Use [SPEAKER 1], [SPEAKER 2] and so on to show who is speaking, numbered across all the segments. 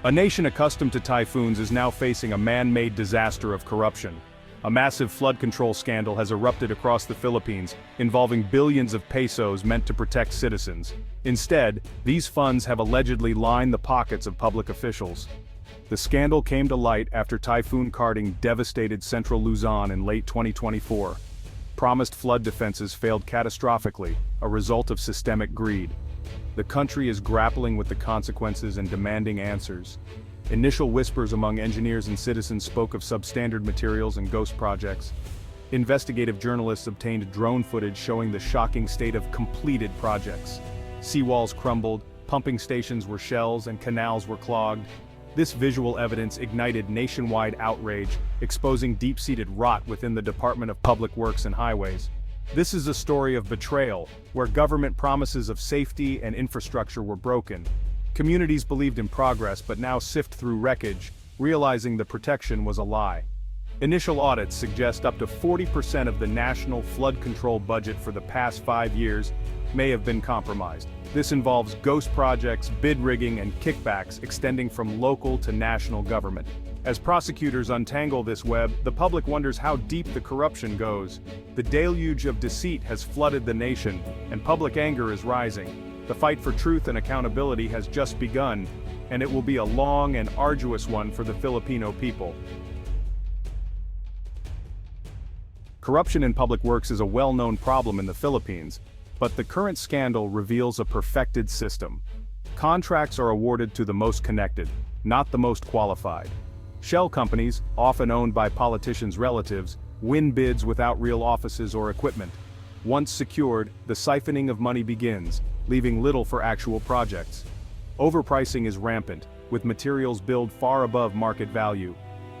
[SPEAKER 1] A nation accustomed to typhoons is now facing a man-made disaster of corruption. A massive flood control scandal has erupted across the Philippines, involving billions of pesos meant to protect citizens. Instead, these funds have allegedly lined the pockets of public officials. The scandal came to light after Typhoon Carding devastated central Luzon in late 2024. Promised flood defenses failed catastrophically, a result of systemic greed. The country is grappling with the consequences and demanding answers. Initial whispers among engineers and citizens spoke of substandard materials and ghost projects. Investigative journalists obtained drone footage showing the shocking state of completed projects. Seawalls crumbled, pumping stations were shells, and canals were clogged. This visual evidence ignited nationwide outrage, exposing deep-seated rot within the Department of Public Works and Highways. This is a story of betrayal, where government promises of safety and infrastructure were broken. Communities believed in progress but now sift through wreckage, realizing the protection was a lie. Initial audits suggest up to 40% of the national flood control budget for the past 5 years may have been compromised. This involves ghost projects, bid rigging, and kickbacks extending from local to national government. As prosecutors untangle this web, the public wonders how deep the corruption goes. The deluge of deceit has flooded the nation, and public anger is rising. The fight for truth and accountability has just begun, and it will be a long and arduous one for the Filipino people. Corruption in public works is a well-known problem in the Philippines, but the current scandal reveals a perfected system. Contracts are awarded to the most connected, not the most qualified. Shell companies, often owned by politicians' relatives, win bids without real offices or equipment. Once secured, the siphoning of money begins, leaving little for actual projects. Overpricing is rampant, with materials billed far above market value.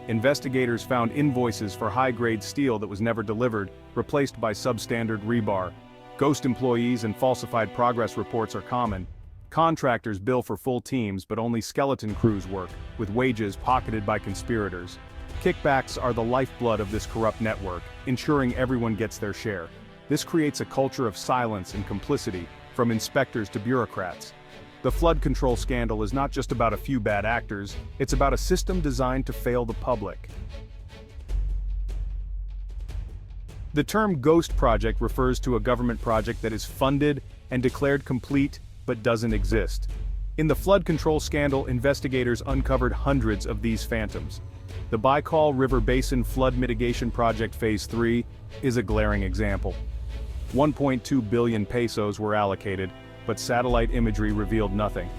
[SPEAKER 1] Investigators found invoices for high-grade steel that was never delivered, replaced by substandard rebar. Ghost employees and falsified progress reports are common. Contractors bill for full teams but only skeleton crews work, with wages pocketed by conspirators. Kickbacks are the lifeblood of this corrupt network, ensuring everyone gets their share. This creates a culture of silence and complicity, from inspectors to bureaucrats. The flood control scandal is not just about a few bad actors, it's about a system designed to fail the public. The term ghost project refers to a government project that is funded and declared complete but doesn't exist. In the flood control scandal, investigators uncovered hundreds of these phantoms. The Baikal River Basin Flood Mitigation Project Phase 3 is a glaring example. 1.2 billion pesos were allocated, but satellite imagery revealed nothing.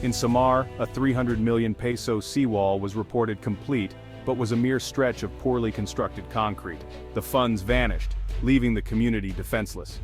[SPEAKER 1] In Samar, a 300 million peso seawall was reported complete, but was a mere stretch of poorly constructed concrete. The funds vanished, leaving the community defenseless.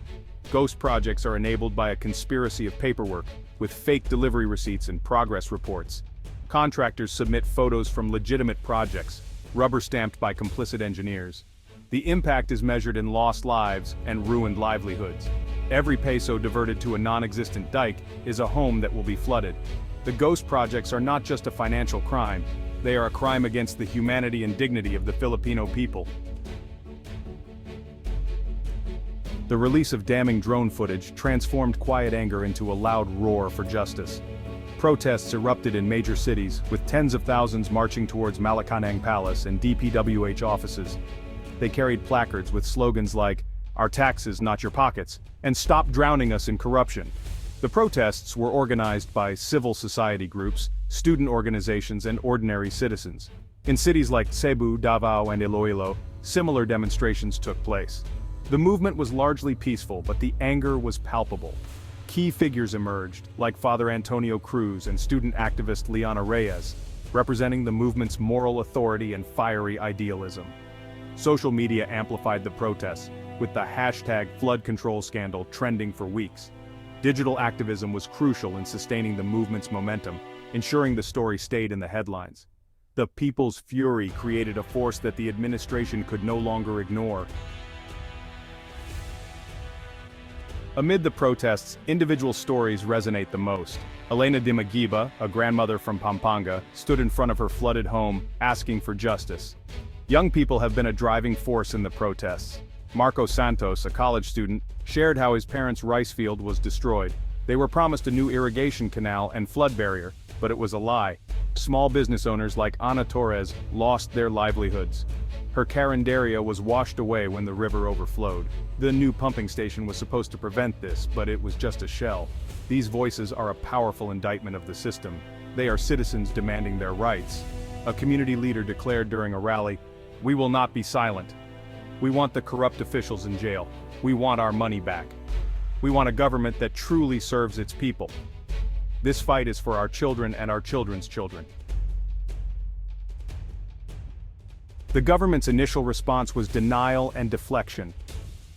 [SPEAKER 1] Ghost projects are enabled by a conspiracy of paperwork, with fake delivery receipts and progress reports. Contractors submit photos from legitimate projects, rubber-stamped by complicit engineers. The impact is measured in lost lives and ruined livelihoods. Every peso diverted to a non-existent dike is a home that will be flooded. The ghost projects are not just a financial crime, they are a crime against the humanity and dignity of the Filipino people. The release of damning drone footage transformed quiet anger into a loud roar for justice. Protests erupted in major cities, with tens of thousands marching towards Malacanang Palace and DPWH offices. They carried placards with slogans like, "Our taxes, not your pockets," and "Stop drowning us in corruption." The protests were organized by civil society groups, student organizations, and ordinary citizens. In cities like Cebu, Davao, and Iloilo, similar demonstrations took place. The movement was largely peaceful, but the anger was palpable. Key figures emerged, like Father Antonio Cruz and student activist Liana Reyes, representing the movement's moral authority and fiery idealism. Social media amplified the protests, with the hashtag flood control scandal trending for weeks. Digital activism was crucial in sustaining the movement's momentum, ensuring the story stayed in the headlines. The people's fury created a force that the administration could no longer ignore. Amid the protests, individual stories resonate the most. Elena de Magiba, a grandmother from Pampanga, stood in front of her flooded home, asking for justice. Young people have been a driving force in the protests. Marco Santos, a college student, shared how his parents' rice field was destroyed. They were promised a new irrigation canal and flood barrier, but it was a lie. Small business owners like Ana Torres lost their livelihoods. Her carinderia was washed away when the river overflowed. The new pumping station was supposed to prevent this, but it was just a shell. These voices are a powerful indictment of the system. They are citizens demanding their rights. A community leader declared during a rally, "We will not be silent. We want the corrupt officials in jail. We want our money back. We want a government that truly serves its people. This fight is for our children and our children's children." The government's initial response was denial and deflection.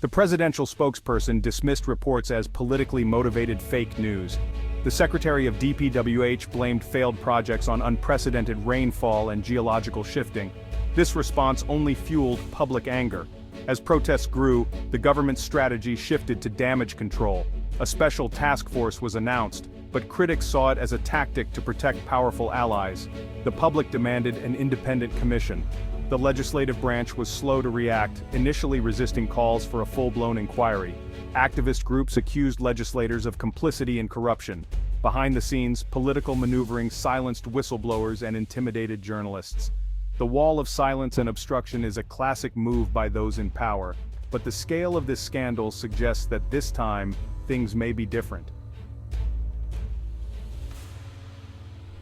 [SPEAKER 1] The presidential spokesperson dismissed reports as politically motivated fake news. The Secretary of DPWH blamed failed projects on unprecedented rainfall and geological shifting. This response only fueled public anger. As protests grew, the government's strategy shifted to damage control. A special task force was announced, but critics saw it as a tactic to protect powerful allies. The public demanded an independent commission. The legislative branch was slow to react, initially resisting calls for a full-blown inquiry. Activist groups accused legislators of complicity in corruption. Behind the scenes, political maneuvering silenced whistleblowers and intimidated journalists. The wall of silence and obstruction is a classic move by those in power, but the scale of this scandal suggests that this time, things may be different.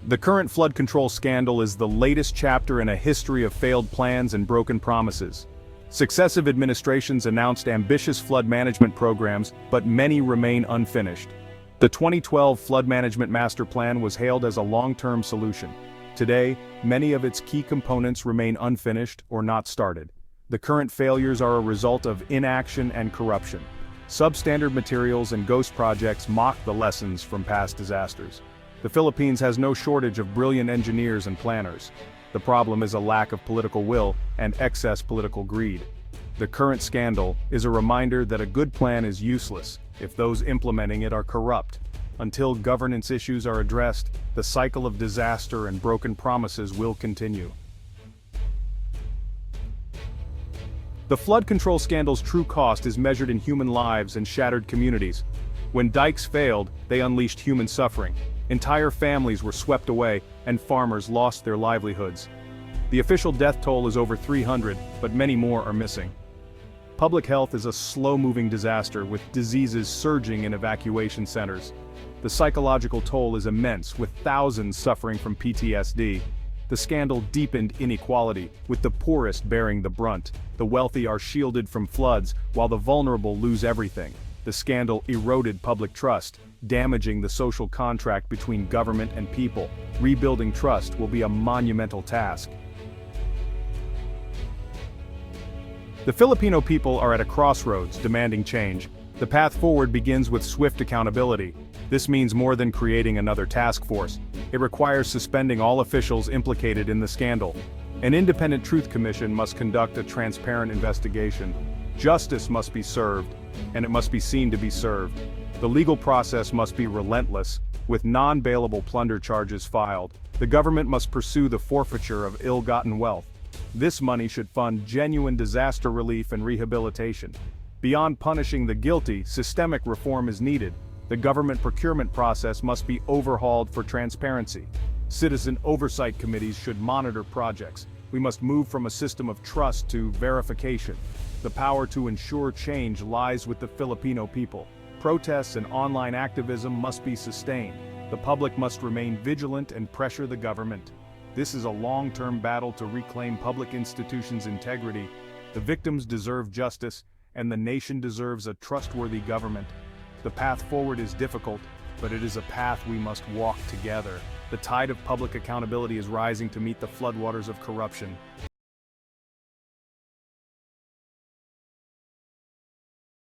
[SPEAKER 1] The current flood control scandal is the latest chapter in a history of failed plans and broken promises. Successive administrations announced ambitious flood management programs, but many remain unfinished. The 2012 Flood Management Master Plan was hailed as a long-term solution. Today, many of its key components remain unfinished or not started. The current failures are a result of inaction and corruption. Substandard materials and ghost projects mock the lessons from past disasters. The Philippines has no shortage of brilliant engineers and planners. The problem is a lack of political will and excess political greed. The current scandal is a reminder that a good plan is useless if those implementing it are corrupt. Until governance issues are addressed, the cycle of disaster and broken promises will continue. The flood control scandal's true cost is measured in human lives and shattered communities. When dikes failed, they unleashed human suffering. Entire families were swept away, and farmers lost their livelihoods. The official death toll is over 300, but many more are missing. Public health is a slow-moving disaster, with diseases surging in evacuation centers. The psychological toll is immense, with thousands suffering from PTSD. The scandal deepened inequality, with the poorest bearing the brunt. The wealthy are shielded from floods, while the vulnerable lose everything. The scandal eroded public trust, damaging the social contract between government and people. Rebuilding trust will be a monumental task. The Filipino people are at a crossroads, demanding change. The path forward begins with swift accountability. This means more than creating another task force. It requires suspending all officials implicated in the scandal. An independent truth commission must conduct a transparent investigation. Justice must be served, and it must be seen to be served. The legal process must be relentless, with non-bailable plunder charges filed. The government must pursue the forfeiture of ill-gotten wealth. This money should fund genuine disaster relief and rehabilitation. Beyond punishing the guilty, systemic reform is needed. The government procurement process must be overhauled for transparency. Citizen oversight committees should monitor projects. We must move from a system of trust to verification. The power to ensure change lies with the Filipino people. Protests and online activism must be sustained. The public must remain vigilant and pressure the government. This is a long-term battle to reclaim public institutions' integrity. The victims deserve justice, and the nation deserves a trustworthy government. The path forward is difficult, but it is a path we must walk together. The tide of public accountability is rising to meet the floodwaters of corruption.